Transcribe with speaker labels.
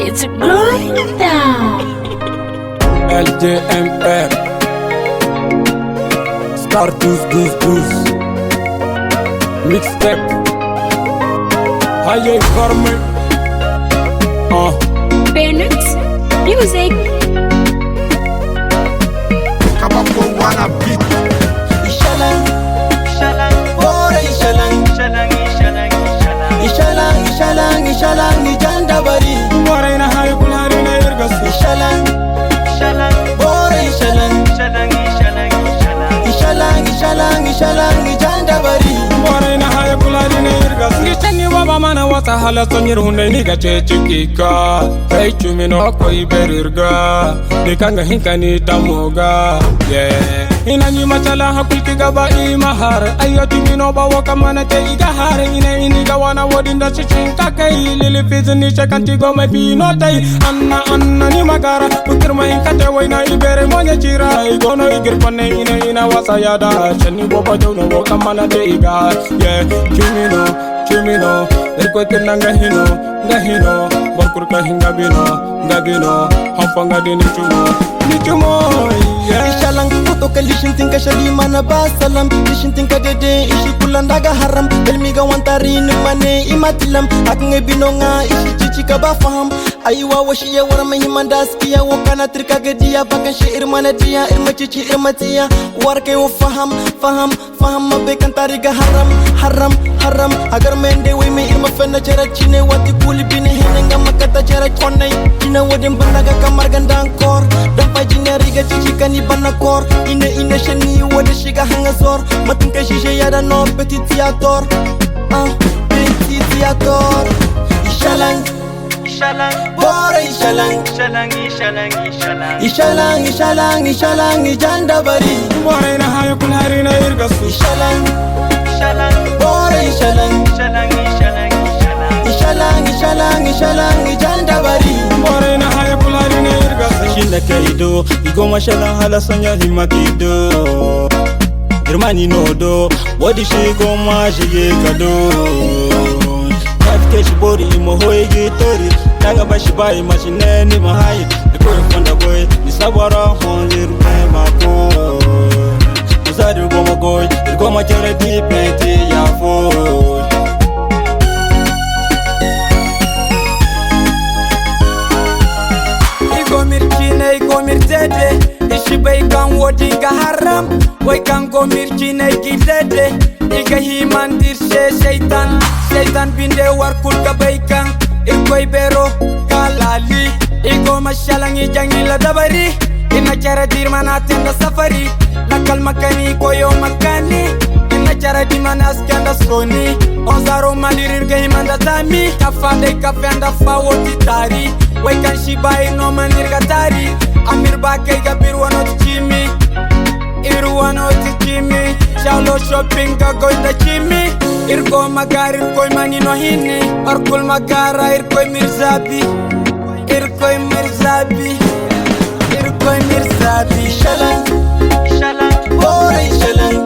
Speaker 1: It's going down.
Speaker 2: LDMR Star 12 Mixtape Haye Farme
Speaker 1: Phoenix Music.
Speaker 3: Kabako wana beat.
Speaker 4: Ishalang, ora ishalang, ishalang, ijanda bari.
Speaker 2: Warayna haye kulharina irgas
Speaker 4: Ishalang, ora ishalang, ijanda bari.
Speaker 2: Warayna haye kulharina irgas Ngishani baba mana wata hala sonyir hunde niga chechikika Kai chumino koi berirga Nikanga hinkani tamoga Yeah Inanyi machala hakulki gaba imahar Ayoti mino bawa kamana te igahar Ine iniga wana wodinda chichinka kai Lili fizi ni shekanti gome pino tay Anna ni magara Ukirma hinkate waina ibere monye chira Igono igir kone ina wasa yada Shani boba jauno waka mana te igahar Yeah Chumino Irko kina ngahino Barkurka hinga bino Hampanga di ni chumo Yeah
Speaker 4: Ishalang, kutoka lishintinka shalima na basalam. Lishintinka dede ishi kulandaga haram. Belmiga wantari numane imatilam. Akunge binonga ishi chichika bafaham. Aiwa washiya warama himandaskiya. Wakana trika gediya bakan shi irmana diya. Irma chichi irma tiya. Warke wo faham mabekan tariga haram. Agar mende wime irma fena jara chine. Wati kuli bine hinenga makata jara konai. China wadem banaga kamar gandang kor. Dampai jine riga chichika ni banakor. Ine shani wade shiga hanga zor. Matunka shishe yada no petit theater. Petit theater. Ishalang, bora ishalang, ijanda bari.
Speaker 2: Warayna haye kulharina irgas
Speaker 4: Ishalang, bora ishalang, ijanda bari.
Speaker 2: Warayna haye kulharina irgas
Speaker 4: Shinda kaido, igoma shalang hala sanya himakido. Irmani nodo, wadi shi goma shige kado. Kafke shi bori imo hoye gitori. Daga bashi bayi machine ni mahayi. Iko ifonda boy, ni sabwara honjir mako. Uzadi goma goy, goma jere di penti ya foy. Igo mirtede, ishi bay kan wodi ga haram. Way kan go mirchine gidede, iga himan dirse Shaitan binde war kulka bay kan. Ikoy bero kalali, igo mashalang ijangila dabari. Ina cara dirmana tenda safari, nakal makani koyo makani. Ina cara dimana skanda skoni, onzaro malirir ga himanda tami. Kafanda fawoti tari, way kan shibai no manirga tari. Amir bakay ga birwano chimi, irwano chimi. Shalo shopping ga goita chimi. Irko magar irko manino hini, orkul magara irko mirzabi. Ishalang, ora ishalang,